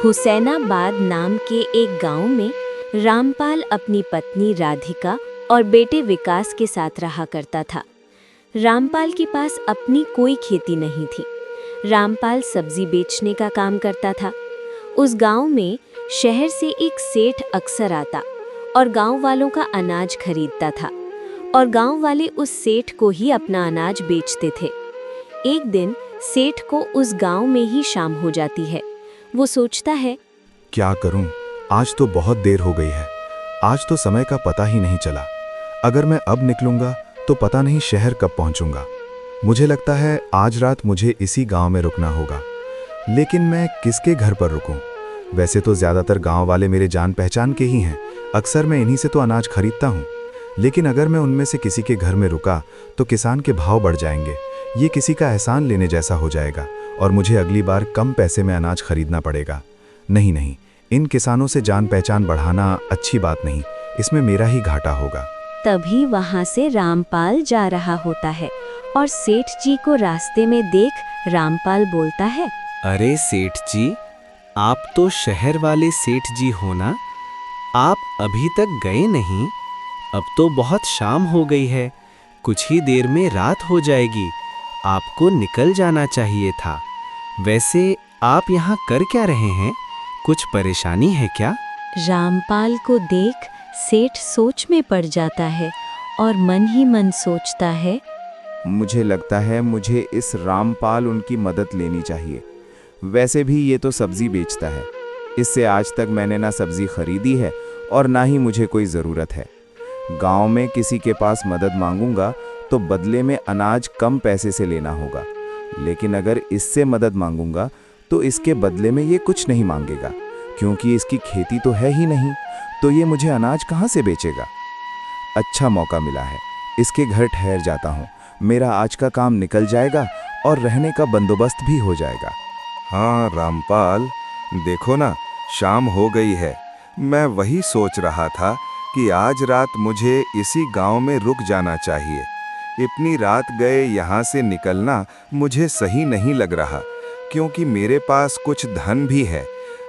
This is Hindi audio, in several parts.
हुसैनाबाद नाम के एक गांव में रामपाल अपनी पत्नी राधिका और बेटे विकास के साथ रहा करता था। रामपाल के पास अपनी कोई खेती नहीं थी। रामपाल सब्जी बेचने का काम करता था। उस गांव में शहर से एक सेठ अक्सर आता और गांव वालों का अनाज खरीदता था और गांव वाले उस सेठ को ही अपना अनाज बेचते थे। एक दिन सेठ को उस गांव में ही शाम हो जाती है। वो सोचता है, क्या करूं? आज तो बहुत देर हो गई है। आज तो समय का पता ही नहीं चला। अगर मैं अब निकलूंगा तो पता नहीं शहर कब पहुंचूंगा। मुझे लगता है आज रात मुझे इसी गांव में रुकना होगा। लेकिन मैं किसके घर पर रुकूं? वैसे तो ज़्यादातर गांव वाले मेरे जान पहचान के ही हैं। अक्सर मैं इन्हीं से तो अनाज खरीदता हूं। लेकिन अगर मैं उनमें से किसी के घर में रुका तो किसान के भाव बढ़ जाएंगे। ये किसी का एहसान लेने जैसा हो जाएगा और मुझे अगली बार कम पैसे में अनाज खरीदना पड़ेगा। नहीं, इन किसानों से जान पहचान बढ़ाना अच्छी बात नहीं। इसमें मेरा ही घाटा होगा। तभी वहां से रामपाल जा रहा होता है और सेठ जी को रास्ते में देख रामपाल बोलता है, अरे सेठ जी, आप तो शहर वाले सेठ जी हो ना? आप अभी तक गए नहीं? अब तो बहुत शाम हो गई है। कुछ ही देर में रात हो जाएगी। आपको निकल जाना चाहिए था। वैसे आप यहाँ कर क्या रहे हैं? कुछ परेशानी है क्या? रामपाल को देख सेठ सोच में पड़ जाता है और मन ही मन सोचता है, मुझे लगता है मुझे इस रामपाल उनकी मदद लेनी चाहिए। वैसे भी ये तो सब्जी बेचता है। इससे आज तक मैंने ना सब्जी खरीदी है और ना ही मुझे कोई ज़रूरत है। गांव में किसी के पास मदद मांगूंगा तो बदले में अनाज कम पैसे से लेना होगा। लेकिन अगर इससे मदद मांगूंगा तो इसके बदले में ये कुछ नहीं मांगेगा, क्योंकि इसकी खेती तो है ही नहीं। तो ये मुझे अनाज कहाँ से बेचेगा? अच्छा मौका मिला है, इसके घर ठहर जाता हूँ। मेरा आज का काम निकल जाएगा और रहने का बंदोबस्त भी हो जाएगा। हाँ रामपाल, देखो ना, शाम हो गई है। मैं वही सोच रहा था कि आज रात मुझे इसी गांव में रुक जाना चाहिए। इतनी रात गए यहाँ से निकलना मुझे सही नहीं लग रहा, क्योंकि मेरे पास कुछ धन भी है।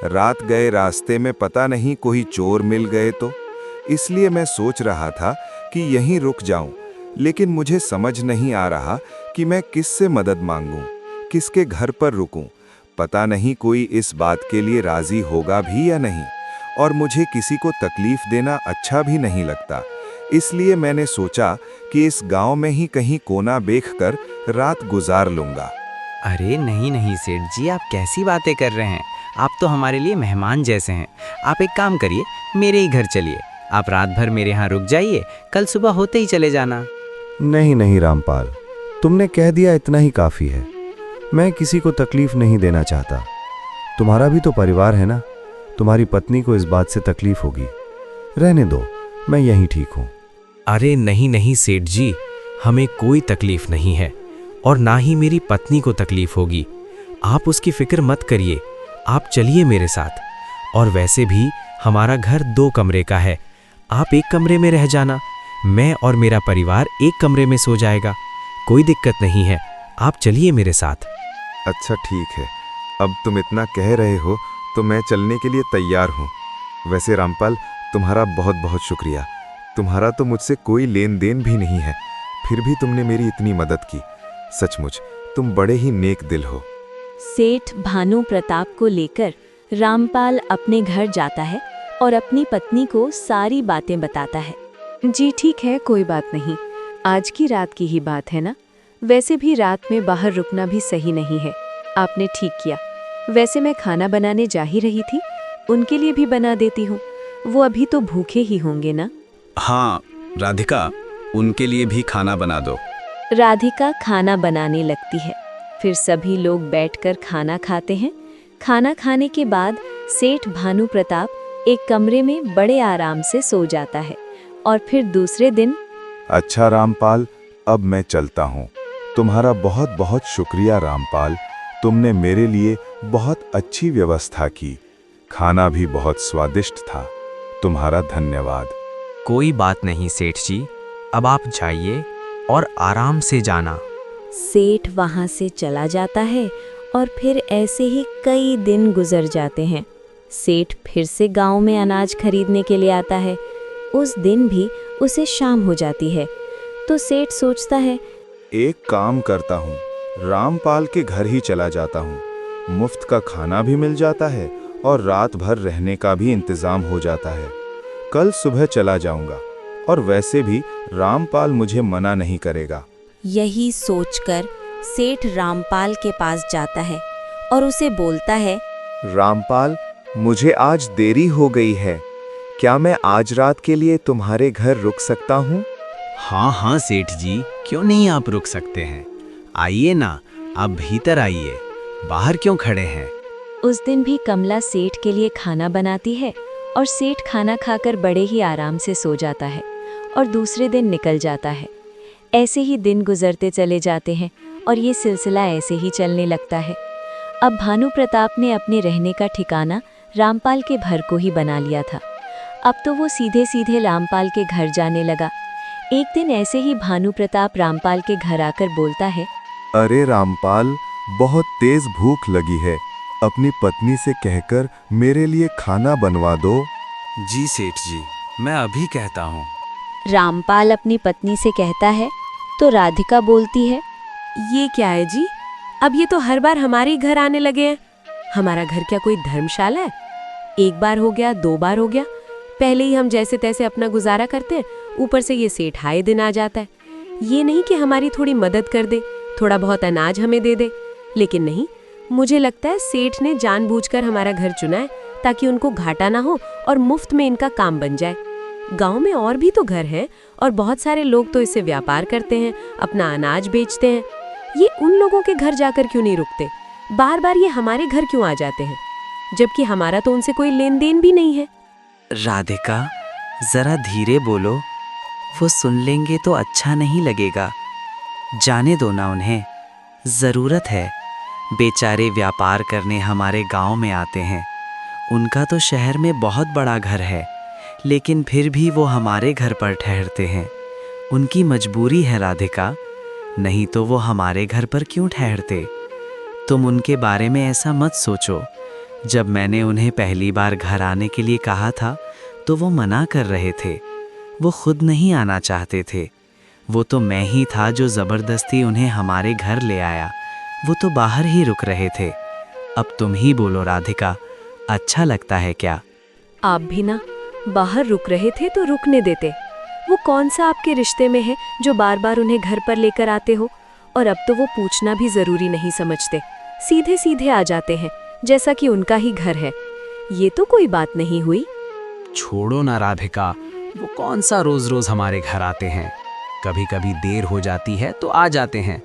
रात गए रास्ते में पता नहीं कोई चोर मिल गए तो। इसलिए मैं सोच रहा था कि यहीं रुक जाऊं। लेकिन मुझे समझ नहीं आ रहा कि मैं किससे मदद मांगूं, किसके घर पर रुकूं। पता नहीं कोई इस बात के लिए राजी होगा भी या नहीं, और मुझे किसी को तकलीफ देना अच्छा भी नहीं लगता। इसलिए मैंने सोचा कि इस गांव में ही कहीं कोना देखकर रात गुजार लूंगा। अरे नहीं सेठ जी, आप कैसी बातें कर रहे हैं? आप तो हमारे लिए मेहमान जैसे हैं। आप एक काम करिए, मेरे ही घर चलिए। आप रात भर मेरे यहाँ रुक जाइए, कल सुबह होते ही चले जाना। नहीं रामपाल, तुमने कह दिया इतना ही काफ़ी है। मैं किसी को तकलीफ नहीं देना चाहता। तुम्हारा भी तो परिवार है ना। तुम्हारी पत्नी को इस बात से तकलीफ होगी। रहने दो, मैं यहीं ठीक हूँ। अरे नहीं सेठ जी, हमें कोई तकलीफ नहीं है और ना ही मेरी पत्नी को तकलीफ होगी। आप उसकी फिक्र मत करिए। आप चलिए मेरे साथ। और वैसे भी हमारा घर 2 कमरे का है। आप एक कमरे में रह जाना, मैं और मेरा परिवार एक कमरे में सो जाएगा। कोई दिक्कत नहीं है। आप चलिए मेरे साथ। अच्छा ठीक है, अब तुम इतना कह रहे हो तो मैं चलने के लिए तैयार हूँ। वैसे रामपाल, तुम्हारा बहुत बहुत शुक्रिया। तुम्हारा तो मुझसे कोई लेन देन भी नहीं है, फिर भी तुमने मेरी इतनी मदद की। सचमुच तुम बड़े ही नेक दिल हो। सेठ भानु प्रताप को लेकर रामपाल अपने घर जाता है और अपनी पत्नी को सारी बातें बताता है। जी ठीक है, कोई बात नहीं। आज की रात की ही बात है ना। वैसे भी रात में बाहर रुकना भी सही नहीं है। आपने ठीक किया। वैसे मैं खाना बनाने जा ही रही थी, उनके लिए भी बना देती हूँ। वो अभी तो भूखे ही होंगे ना। हाँ राधिका, उनके लिए भी खाना बना दो। राधिका खाना बनाने लगती है। फिर सभी लोग बैठकर खाना खाते हैं। खाना खाने के बाद सेठ भानु प्रताप एक कमरे में बड़े आराम से सो जाता है और फिर दूसरे दिन, अच्छा रामपाल, अब मैं चलता हूँ। तुम्हारा बहुत बहुत शुक्रिया रामपाल। तुमने मेरे लिए बहुत अच्छी व्यवस्था की। खाना भी बहुत स्वादिष्ट था। तुम्हारा धन्यवाद। कोई बात नहीं सेठ जी, अब आप जाइए और आराम से जाना। सेठ वहां से चला जाता है और फिर ऐसे ही कई दिन गुजर जाते हैं। सेठ फिर से गांव में अनाज खरीदने के लिए आता है। उस दिन भी उसे शाम हो जाती है, तो सेठ सोचता है, एक काम करता हूँ, रामपाल के घर ही चला जाता हूँ। मुफ्त का खाना भी मिल जाता है और रात भर रहने का भी इंतजाम हो जाता है। कल सुबह चला जाऊंगा और वैसे भी रामपाल मुझे मना नहीं करेगा। यही सोचकर सेठ रामपाल के पास जाता है और उसे बोलता है, रामपाल, मुझे आज देरी हो गई है, क्या मैं आज रात के लिए तुम्हारे घर रुक सकता हूँ? हाँ हाँ सेठ जी, क्यों नहीं आप रुक सकते हैं। आइए ना, आप भीतर आइए, बाहर क्यों खड़े हैं। उस दिन भी कमला सेठ के लिए खाना बनाती है और सेठ खाना खाकर बड़े ही आराम से सो जाता है और दूसरे दिन निकल जाता है। ऐसे ही दिन गुजरते चले जाते हैं और ये सिलसिला ऐसे ही चलने लगता है। अब भानु प्रताप ने अपने रहने का ठिकाना रामपाल के घर को ही बना लिया था। अब तो वो सीधे सीधे रामपाल के घर जाने लगा। एक दिन ऐसे ही भानु प्रताप रामपाल के घर आकर बोलता है, अरे रामपाल, बहुत तेज भूख लगी है, अपनी पत्नी से कहकर मेरे लिए खाना बनवा दो। जी सेठ जी, मैं अभी कहता हूँ। रामपाल अपनी पत्नी से कहता है तो राधिका बोलती है, ये क्या है जी, अब ये तो हर बार हमारे ही घर आने लगे हैं। हमारा घर क्या कोई धर्मशाला है? एक बार हो गया, 2 बार हो गया, पहले ही हम जैसे तैसे अपना गुजारा करते हैं, ऊपर से ये सेठ आए दिन आ जाता है। ये नहीं कि हमारी थोड़ी मदद कर दे, थोड़ा बहुत अनाज हमें दे दे, लेकिन नहीं, मुझे लगता है सेठ ने जानबूझकर हमारा घर चुना है ताकि उनको घाटा ना हो और मुफ्त में इनका काम बन जाए। गांव में और भी तो घर हैं और बहुत सारे लोग तो इससे व्यापार करते हैं, अपना अनाज बेचते हैं। ये उन लोगों के घर जाकर क्यों नहीं रुकते? बार बार ये हमारे घर क्यों आ जाते हैं, जबकि हमारा तो उनसे कोई लेन देन भी नहीं है। राधिका, जरा धीरे बोलो, वो सुन लेंगे तो अच्छा नहीं लगेगा। जाने दो ना उन्हें, जरूरत है। बेचारे व्यापार करने हमारे गांव में आते हैं। उनका तो शहर में बहुत बड़ा घर है, लेकिन फिर भी वो हमारे घर पर ठहरते हैं। उनकी मजबूरी है राधिका, नहीं तो वो हमारे घर पर क्यों ठहरते। तुम उनके बारे में ऐसा मत सोचो। जब मैंने उन्हें पहली बार घर आने के लिए कहा था तो वो मना कर रहे थे। वो खुद नहीं आना चाहते थे। वो तो मैं ही था जो ज़बरदस्ती उन्हें हमारे घर ले आया। वो तो बाहर ही रुक रहे थे। अब तुम ही बोलो राधिका, अच्छा लगता है क्या? आप भी ना बाहर रुक रहे थे तो रुकने देते। वो कौन सा आपके रिश्ते में है जो बार बार उन्हें घर पर लेकर आते हो? और अब तो वो पूछना भी जरूरी नहीं समझते, सीधे सीधे आ जाते हैं जैसा कि उनका ही घर है। ये तो कोई बात नहीं हुई। छोड़ो ना राधिका, वो कौन सा रोज रोज हमारे घर आते हैं। कभी कभी देर हो जाती है तो आ जाते हैं।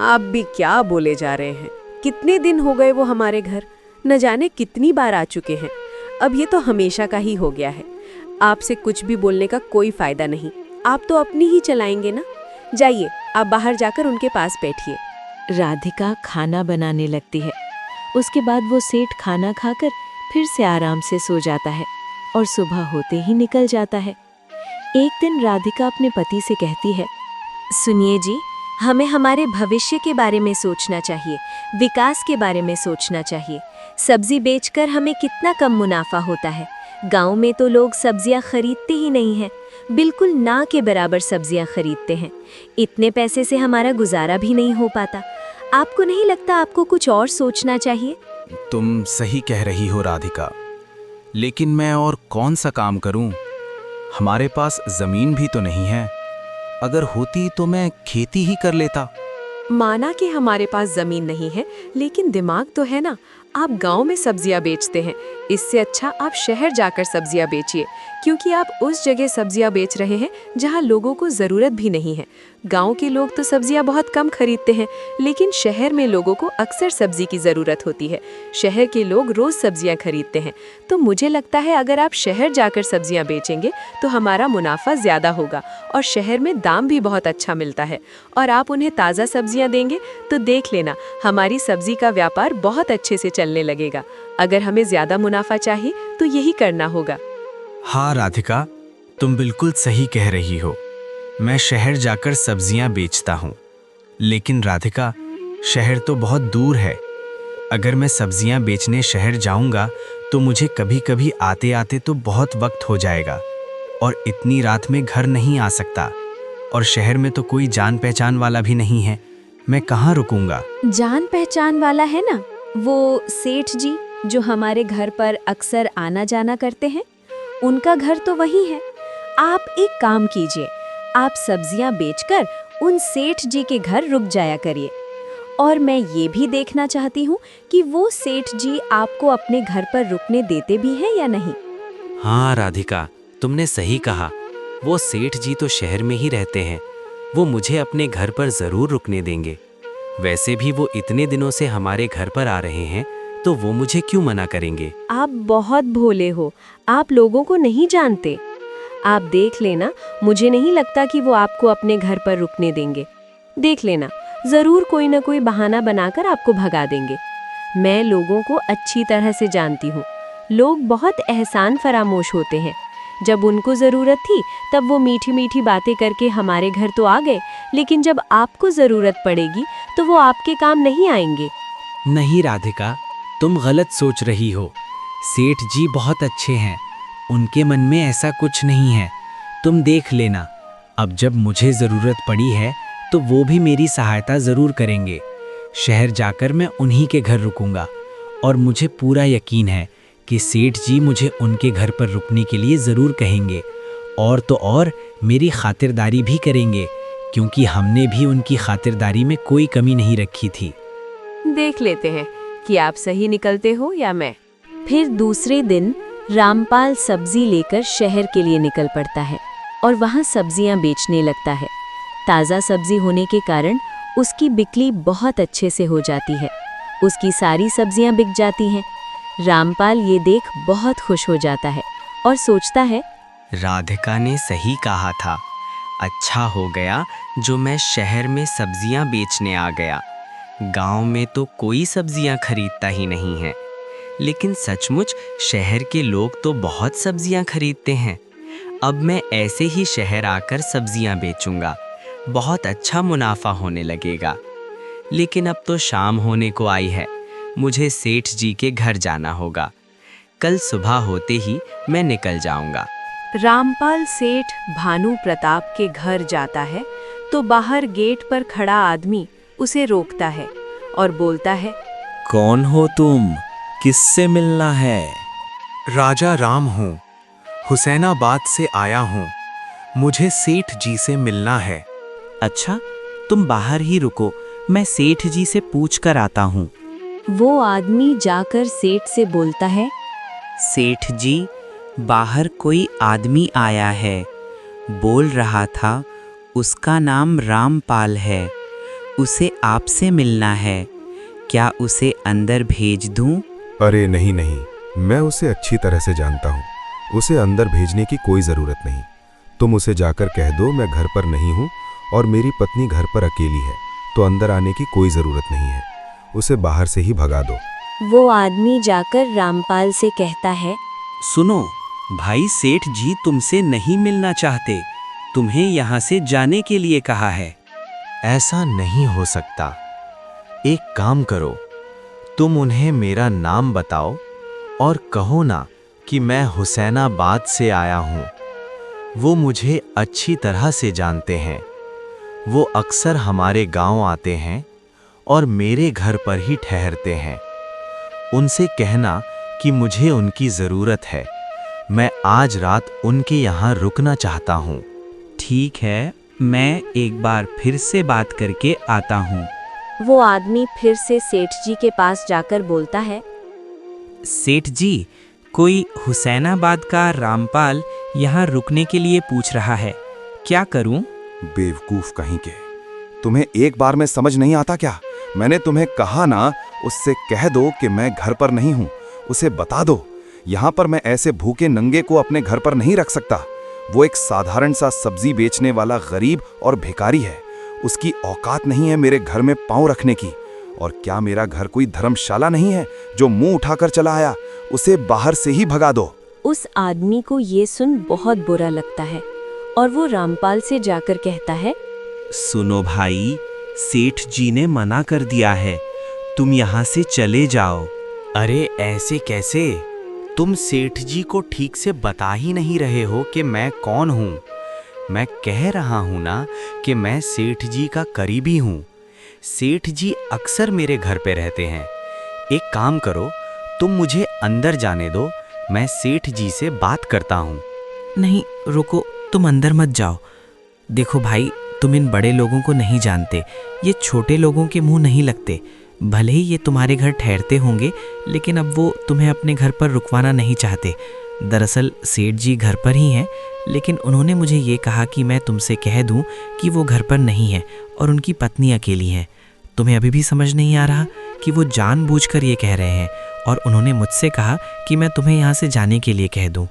आप भी क्या बोले जा रहे हैं? कितने दिन हो गए वो हमारे घर, न जाने कितनी बार आ चुके हैं। अब ये तो हमेशा का ही हो गया है। आपसे कुछ भी बोलने का कोई फायदा नहीं, आप तो अपनी ही चलाएंगे ना। जाइए, आप बाहर जाकर उनके पास बैठिए। राधिका खाना बनाने लगती है। उसके बाद वो सेठ खाना खाकर फिर से आराम से सो जाता है और सुबह होते ही निकल जाता है। एक दिन राधिका अपने पति से कहती है, सुनिए जी, हमें हमारे भविष्य के बारे में सोचना चाहिए, विकास के बारे में सोचना चाहिए। सब्जी बेचकर हमें कितना कम मुनाफा होता है। गांव में तो लोग सब्जियां खरीदते ही नहीं हैं, बिल्कुल ना के बराबर सब्जियां खरीदते हैं। इतने पैसे से हमारा गुजारा भी नहीं हो पाता। आपको नहीं लगता आपको कुछ और सोचना चाहिए? तुम सही कह रही हो राधिका, लेकिन मैं और कौन सा काम करूं? हमारे पास जमीन भी तो नहीं है। अगर होती तो मैं खेती ही कर लेता। माना कि हमारे पास जमीन नहीं है, लेकिन दिमाग तो है ना। आप गांव में सब्जियां बेचते हैं, इससे अच्छा आप शहर जाकर सब्जियां बेचिए, क्योंकि आप उस जगह सब्जियां बेच रहे हैं जहां लोगों को ज़रूरत भी नहीं है। गांव के लोग तो सब्जियां बहुत कम खरीदते हैं, लेकिन शहर में लोगों को अक्सर सब्जी की ज़रूरत होती है। शहर के लोग रोज़ सब्जियां खरीदते हैं, तो मुझे लगता है अगर आप शहर जाकर सब्जियां बेचेंगे तो हमारा मुनाफा ज़्यादा होगा और शहर में दाम भी बहुत अच्छा मिलता है। और आप उन्हें ताज़ा सब्जियां देंगे तो देख लेना, हमारी सब्जी का व्यापार बहुत अच्छे से चलने लगेगा। अगर हमें ज़्यादा मुनाफा चाहिए तो यही करना होगा। हाँ राधिका, तुम बिल्कुल सही कह रही हो। मैं शहर जाकर सब्जियां बेचता हूँ, लेकिन राधिका, शहर तो बहुत दूर है। अगर मैं सब्जियां बेचने शहर जाऊंगा तो मुझे कभी कभी आते आते तो बहुत वक्त हो जाएगा, और इतनी रात में घर नहीं आ सकता, और शहर में तो कोई जान पहचान वाला भी नहीं है। मैं कहाँ रुकूंगा? जान पहचान वाला है ना, वो सेठ जी जो हमारे घर पर अक्सर आना जाना करते हैं, उनका घर तो वही है। आप एक काम कीजिए, आप सब्जियां बेचकर उन सेठ जी के घर रुक जाया करिए। और मैं ये भी देखना चाहती हूँ कि वो सेठ जी आपको अपने घर पर रुकने देते भी हैं या नहीं। हाँ राधिका, तुमने सही कहा। वो सेठ जी तो शहर में ही रहते हैं, वो मुझे अपने घर पर जरूर रुकने देंगे। वैसे भी वो इतने दिनों से हमारे घर पर आ रहे हैं, तो वो मुझे क्यों मना करेंगे? आप बहुत भोले हो, आप लोगों को नहीं जानते। आप देख लेना, मुझे नहीं लगता कि वो आपको अपने घर पर रुकने देंगे। देख लेना, जरूर कोई ना कोई बहाना बनाकर आपको भगा देंगे। मैं लोगों को अच्छी तरह से जानती हूँ। लोग बहुत एहसान फरामोश होते हैं। जब उनको जरूरत थी तब वो मीठी मीठी बातें करके हमारे घर तो आ गए, लेकिन जब आपको जरूरत पड़ेगी तो वो आपके काम नहीं आएंगे। नहीं राधिका, तुम गलत सोच रही हो। सेठ जी बहुत अच्छे हैं, उनके मन में ऐसा कुछ नहीं है। तुम देख लेना, अब जब मुझे ज़रूरत पड़ी है तो वो भी मेरी सहायता ज़रूर करेंगे। शहर जाकर मैं उन्हीं के घर रुकूंगा, और मुझे पूरा यकीन है कि सेठ जी मुझे उनके घर पर रुकने के लिए ज़रूर कहेंगे, और तो और मेरी खातिरदारी भी करेंगे, क्योंकि हमने भी उनकी खातिरदारी में कोई कमी नहीं रखी थी। देख लेते हैं कि आप सही निकलते हो या मैं। फिर दूसरे दिन रामपाल सब्जी लेकर शहर के लिए निकल पड़ता है और वहाँ सब्जियाँ बेचने लगता है। ताज़ा सब्जी होने के कारण उसकी बिक्री बहुत अच्छे से हो जाती है। उसकी सारी सब्जियाँ बिक जाती हैं। रामपाल ये देख बहुत खुश हो जाता है और सोचता है, राधिका ने सही कहा था। अच्छा हो गया जो मैं शहर में सब्जियां बेचने आ गया। गांव में तो कोई सब्जियां खरीदता ही नहीं है, लेकिन सचमुच शहर के लोग तो बहुत सब्जियां खरीदते हैं। अब मैं ऐसे ही शहर आकर सब्जियां बेचूंगा, बहुत अच्छा मुनाफा होने लगेगा। लेकिन अब तो शाम होने को आई है, मुझे सेठ जी के घर जाना होगा। कल सुबह होते ही मैं निकल जाऊंगा। रामपाल सेठ भानु प्रताप के घर जाता है तो बाहर गेट पर खड़ा आदमी उसे रोकता है और बोलता है, कौन हो तुम? किससे मिलना है? राजा राम हूँ, हुसैनाबाद से आया हूँ। मुझे सेठ जी से मिलना है। अच्छा, तुम बाहर ही रुको, मैं सेठ जी से पूछ कर आता हूँ। वो आदमी जाकर सेठ से बोलता है, सेठ जी, बाहर कोई आदमी आया है, बोल रहा था उसका नाम रामपाल है, उसे आपसे मिलना है। क्या उसे अंदर भेज दूं? अरे नहीं नहीं, मैं उसे अच्छी तरह से जानता हूँ। उसे अंदर भेजने की कोई ज़रूरत नहीं। तुम उसे जाकर कह दो मैं घर पर नहीं हूँ और मेरी पत्नी घर पर अकेली है, तो अंदर आने की कोई ज़रूरत नहीं है। उसे बाहर से ही भगा दो। वो आदमी जाकर रामपाल से कहता है, सुनो भाई, सेठ जी तुमसे नहीं मिलना चाहते, तुम्हें यहाँ से जाने के लिए कहा है। ऐसा नहीं हो सकता। एक काम करो, तुम उन्हें मेरा नाम बताओ और कहो ना कि मैं हुसैनाबाद से आया हूँ। वो मुझे अच्छी तरह से जानते हैं। वो अक्सर हमारे गांव आते हैं और मेरे घर पर ही ठहरते हैं। उनसे कहना कि मुझे उनकी ज़रूरत है। मैं आज रात उनके यहाँ रुकना चाहता हूँ। ठीक है, मैं एक बार फिर से बात करके आता हूँ। वो आदमी फिर से सेठ जी के पास जाकर बोलता है, सेठ जी, कोई हुसैनाबाद का रामपाल यहाँ रुकने के लिए पूछ रहा है, क्या करूँ? बेवकूफ कहीं के, तुम्हें एक बार में समझ नहीं आता क्या? मैंने तुम्हें कहा ना, उससे कह दो कि मैं घर पर नहीं हूँ। उसे बता दो, यहाँ पर मैं ऐसे भूखे नंगे को अपने घर पर नहीं रख सकता। वो एक साधारण सा सब्जी बेचने वाला गरीब और भिखारी है। उसकी औकात नहीं है मेरे घर में पांव रखने की। और क्या मेरा घर कोई धर्मशाला नहीं है जो मुंह उठाकर चला आया? उसे बाहर से ही भगा दो। उस आदमी को ये सुन बहुत बुरा लगता है और वो रामपाल से जाकर कहता है, सुनो भाई, सेठ जी ने मना कर दिया है, तुम यहाँ से चले जाओ। अरे ऐसे कैसे? तुम सेठ जी को ठीक से बता ही नहीं रहे हो कि मैं कौन हूँ। मैं कह रहा हूँ ना कि मैं सेठ जी का करीबी हूँ। सेठ जी अक्सर मेरे घर पे रहते हैं। एक काम करो, तुम मुझे अंदर जाने दो, मैं सेठ जी से बात करता हूँ। नहीं रुको, तुम अंदर मत जाओ। देखो भाई, तुम इन बड़े लोगों को नहीं जानते, ये छोटे लोगों के मुंह नहीं लगते। भले ही ये तुम्हारे घर ठहरते होंगे, लेकिन अब वो तुम्हें अपने घर पर रुकवाना नहीं चाहते। दरअसल सेठ जी घर पर ही हैं, लेकिन उन्होंने मुझे ये कहा कि मैं तुमसे कह दूं कि वो घर पर नहीं है और उनकी पत्नी अकेली है। तुम्हें अभी भी समझ नहीं आ रहा कि वो जानबूझकर ये कह रहे हैं, और उन्होंने मुझसे कहा कि मैं तुम्हें यहाँ से जाने के लिए कह दूं।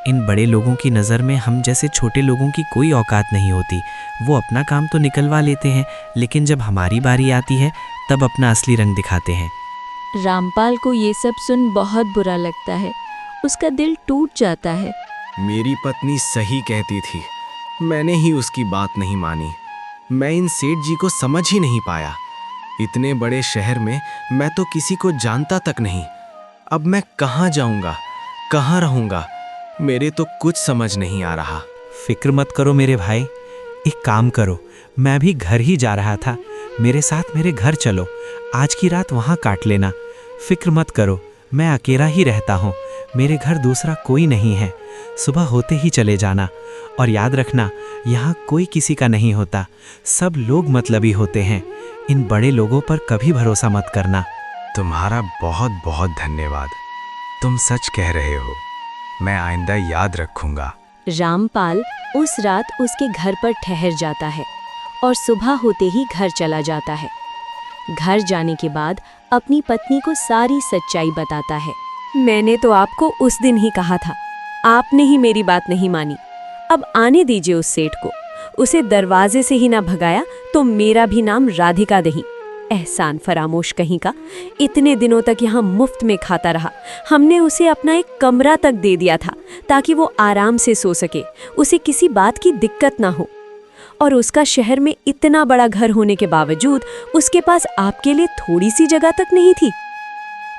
इन बड़े लोगों की नज़र में हम जैसे छोटे लोगों की कोई औकात नहीं होती। वो अपना काम तो निकलवा लेते हैं, लेकिन जब हमारी बारी आती है तब अपना असली रंग दिखाते हैं। रामपाल को ये सब सुन बहुत बुरा लगता है, उसका दिल टूट जाता है। मेरी पत्नी सही कहती थी, मैंने ही उसकी बात नहीं मानी। मैं इन सेठ जी को समझ ही नहीं पाया। इतने बड़े शहर में मैं तो किसी को जानता तक नहीं। अब मैं कहाँ जाऊँगा, कहाँ रहूँगा, मेरे तो कुछ समझ नहीं आ रहा। फिक्र मत करो मेरे भाई, एक काम करो, मैं भी घर ही जा रहा था, मेरे साथ मेरे घर चलो, आज की रात वहाँ काट लेना। फिक्र मत करो, मैं अकेला ही रहता हूँ, मेरे घर दूसरा कोई नहीं है। सुबह होते ही चले जाना, और याद रखना यहाँ कोई किसी का नहीं होता, सब लोग मतलबी होते हैं। इन बड़े लोगों पर कभी भरोसा मत करना। तुम्हारा बहुत बहुत धन्यवाद, तुम सच कह रहे हो, मैं आइंदा याद रखूंगा। रामपाल उस रात उसके घर पर ठहर जाता है और सुबह होते ही घर चला जाता है। घर जाने के बाद अपनी पत्नी को सारी सच्चाई बताता है। मैंने तो आपको उस दिन ही कहा था, आपने ही मेरी बात नहीं मानी। अब आने दीजिए उस सेठ को, उसे दरवाजे से ही ना भगाया तो मेरा भी नाम राधिका नहीं। एहसान फरामोश कहीं का, इतने दिनों तक यहाँ मुफ्त में खाता रहा। हमने उसे अपना एक कमरा तक दे दिया था ताकि वो आराम से सो सके, उसे किसी बात की दिक्कत ना हो। और उसका शहर में इतना बड़ा घर होने के बावजूद उसके पास आपके लिए थोड़ी सी जगह तक नहीं थी।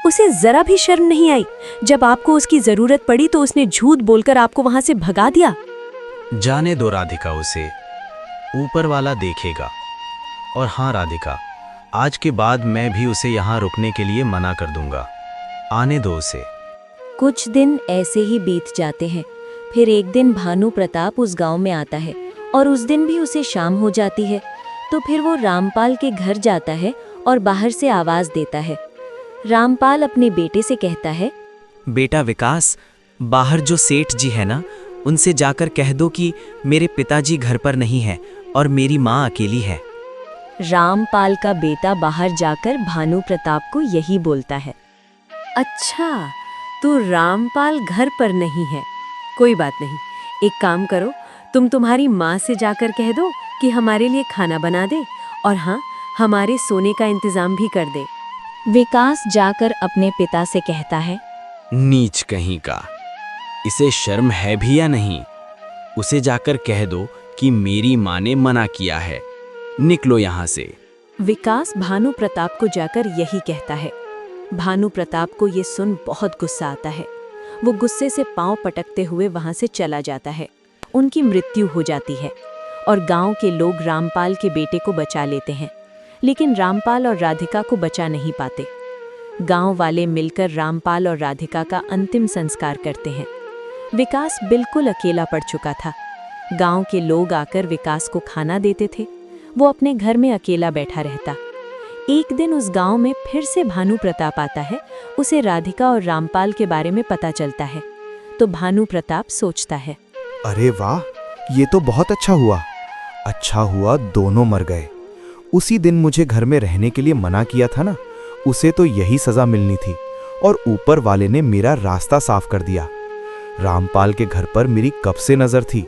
उसे जरा भी शर्म नहीं आई। जब आपको उसकी जरूरत पड़ी तो उसने झूठ बोलकर आपको वहां से भगा दिया। जाने दो राधिका, उसे ऊपर वाला देखेगा। और हाँ राधिका, आज के बाद मैं भी उसे यहाँ रुकने के लिए मना कर दूंगा, आने दो उसे। कुछ दिन ऐसे ही बीत जाते हैं। फिर एक दिन भानु प्रताप उस गांव में आता है और उस दिन भी उसे शाम हो जाती है। तो फिर वो रामपाल के घर जाता है और बाहर से आवाज देता है। रामपाल अपने बेटे से कहता है, बेटा विकास, बाहर जो सेठ जी है ना, उनसे जाकर कह दो कि मेरे पिताजी घर पर नहीं है और मेरी माँ अकेली है। रामपाल का बेटा बाहर जाकर भानु प्रताप को यही बोलता है। अच्छा, तो रामपाल घर पर नहीं है, कोई बात नहीं। एक काम करो, तुम तुम्हारी माँ से जाकर कह दो कि हमारे लिए खाना बना दे, और हाँ, हमारे सोने का इंतजाम भी कर दे। विकास जाकर अपने पिता से कहता है, नीच कहीं का, इसे शर्म है भी या नहीं? उसे जाकर कह दो कि मेरी माँ ने मना किया है, निकलो यहाँ से। विकास भानु प्रताप को जाकर यही कहता है। भानु प्रताप को ये सुन बहुत गुस्सा आता है। वो गुस्से से पांव पटकते हुए वहां से चला जाता है। उनकी मृत्यु हो जाती है और गांव के लोग रामपाल के बेटे को बचा लेते हैं, लेकिन रामपाल और राधिका को बचा नहीं पाते। गांव वाले मिलकर रामपाल और राधिका का अंतिम संस्कार करते हैं। विकास बिल्कुल अकेला पड़ चुका था। गांव के लोग आकर विकास को खाना देते थे, वो अपने घर में अकेला बैठा रहता। एक दिन उस गांव में फिर से भानु प्रताप आता है। उसे राधिका और रामपाल के बारे में पता चलता है। तो भानु प्रताप सोचता है, अरे वाह, ये तो बहुत अच्छा हुआ। अच्छा हुआ दोनों मर गए। उसी दिन मुझे घर में रहने के लिए मना किया था ना, उसे तो यही सजा मिलनी थी, और ऊपर वाले ने मेरा रास्ता साफ कर दिया। रामपाल के घर पर मेरी कब से नजर थी।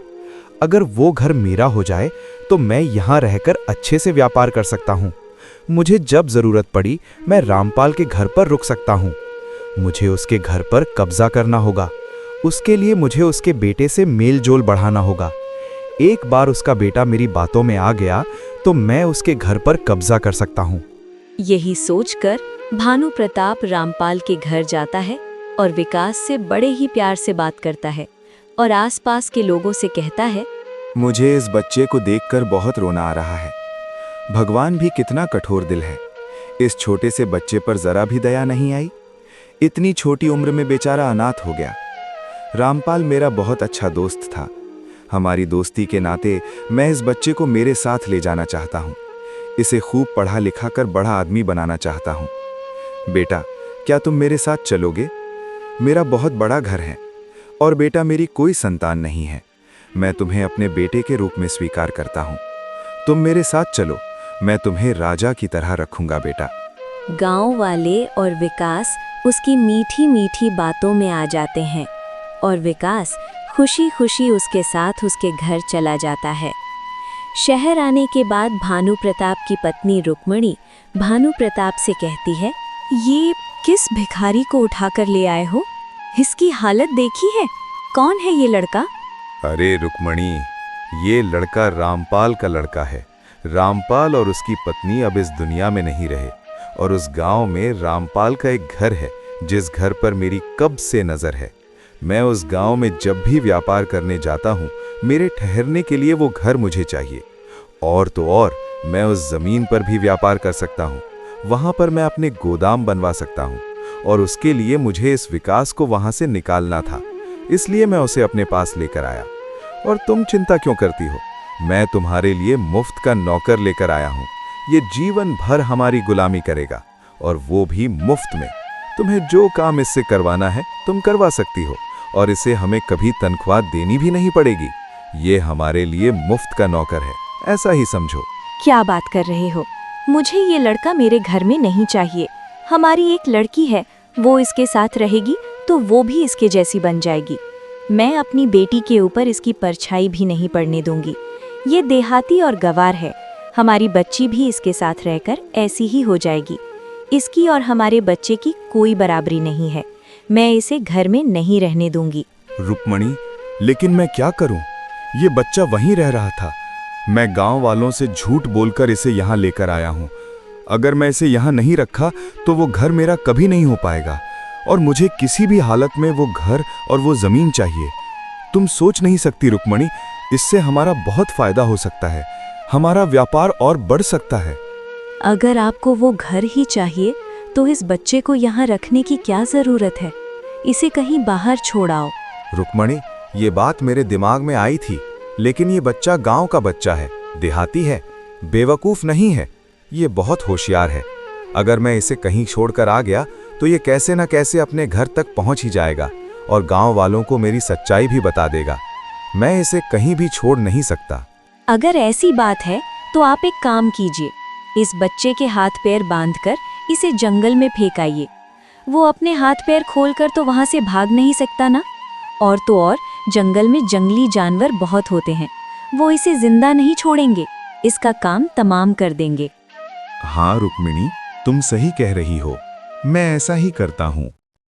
अगर वो घर मेरा हो जाए तो मैं यहाँ रहकर अच्छे से व्यापार कर सकता हूँ। मुझे जब जरूरत पड़ी मैं रामपाल के घर पर रुक सकता हूँ। मुझे उसके घर पर कब्जा करना होगा। उसके लिए मुझे उसके बेटे से मेल जोल बढ़ाना होगा। एक बार उसका बेटा मेरी बातों में आ गया तो मैं उसके घर पर कब्जा कर सकता हूँ। यही सोचकर भानु प्रताप रामपाल के घर जाता है और विकास से बड़े ही प्यार से बात करता है और आसपास के लोगों से कहता है, मुझे इस बच्चे को देखकर बहुत रोना आ रहा है। भगवान भी कितना कठोर दिल है। इस छोटे से बच्चे पर जरा भी दया नहीं आई। इतनी छोटी उम्र में बेचारा अनाथ हो गया। रामपाल मेरा बहुत अच्छा दोस्त था। हमारी दोस्ती के नाते मैं इस बच्चे को मेरे साथ ले जाना चाहता हूँ। इसे खूब पढ़ा लिखा कर बड़ा आदमी बनाना चाहता हूँ। बेटा, क्या तुम मेरे साथ चलोगे? मेरा बहुत बड़ा घर है और बेटा मेरी कोई संतान नहीं है। मैं तुम्हें अपने बेटे के रूप में स्वीकार करता हूँ। तुम मेरे साथ चलो, मैं तुम्हें राजा की तरह रखूंगा बेटा। गांव वाले और विकास उसकी मीठी मीठी बातों में आ जाते हैं और विकास खुशी खुशी उसके साथ उसके घर चला जाता है। शहर आने के बाद भानु प्रताप की पत्नी रुक्मणी भानु प्रताप से कहती है, ये किस भिखारी को उठाकर ले आए हो? इसकी हालत देखी है? कौन है ये लड़का? अरे रुक्मणी, ये लड़का रामपाल का लड़का है। रामपाल और उसकी पत्नी अब इस दुनिया में नहीं रहे और उस गांव में रामपाल का एक घर है जिस घर पर मेरी कब से नजर है। मैं उस गांव में जब भी व्यापार करने जाता हूँ, मेरे ठहरने के लिए वो घर मुझे चाहिए। और तो और मैं उस जमीन पर भी व्यापार कर सकता हूँ। वहां पर मैं अपने गोदाम बनवा सकता हूँ और उसके लिए मुझे इस विकास को वहां से निकालना था। इसलिए मैं उसे अपने पास लेकर आया। और तुम चिंता क्यों करती हो? मैं तुम्हारे लिए मुफ्त का नौकर लेकर आया हूँ। ये जीवन भर हमारी गुलामी करेगा और वो भी मुफ्त में। तुम्हें जो काम इससे करवाना है तुम करवा सकती हो और इसे हमें कभी तनख्वाह देनी भी नहीं पड़ेगी। ये हमारे लिए मुफ्त का नौकर है, ऐसा ही समझो। क्या बात कर रहे हो? मुझे ये लड़का मेरे घर में नहीं चाहिए। हमारी एक लड़की है, वो इसके साथ रहेगी तो वो भी इसके जैसी बन जाएगी। मैं अपनी बेटी के ऊपर इसकी परछाई भी नहीं पड़ने दूंगी। ये देहाती और गवार है। हमारी बच्ची भी इसके साथ रहकर ऐसी ही हो जाएगी। इसकी और हमारे बच्चे की कोई बराबरी नहीं है। मैं इसे घर में नहीं रहने दूंगी। रुक्मणी, लेकिन मैं क्या करूं? ये बच्चा वहीं रह रहा था। मैं गांव वालों से झूठ बोलकर इसे यहाँ लेकर आया हूँ। अगर मैं इसे यहाँ नहीं रखा तो वो घर मेरा कभी नहीं हो पाएगा और मुझे किसी भी हालत में वो घर और वो जमीन चाहिए। तुम सोच नहीं सकती रुक्मणी, इससे हमारा बहुत फायदा हो सकता है। हमारा व्यापार और बढ़ सकता है। अगर आपको वो घर ही चाहिए तो इस बच्चे को यहाँ रखने की क्या जरूरत है? इसे कहीं बाहर छोड़ आओ। रुक्मणी, ये बात मेरे दिमाग में आई थी, लेकिन ये बच्चा गांव का बच्चा है, देहाती है, बेवकूफ नहीं है। ये बहुत होशियार है। अगर मैं इसे कहीं छोड़कर आ गया तो ये कैसे न कैसे अपने घर तक पहुंच ही जाएगा और गांव वालों को मेरी सच्चाई भी बता देगा। मैं इसे कहीं भी छोड़ नहीं सकता। अगर ऐसी बात है तो आप एक काम कीजिए, इस बच्चे के हाथ पैर बांधकर इसे जंगल में फेंक आइए। वो अपने हाथ पैर खोलकर तो वहां से भाग नहीं सकता ना। और तो और जंगल में जंगली जानवर बहुत होते हैं, वो इसे जिंदा नहीं छोड़ेंगे, इसका काम तमाम कर देंगे। हाँ रुक्मिणी, तुम सही कह रही हो। मैं ऐसा ही करता हूँ।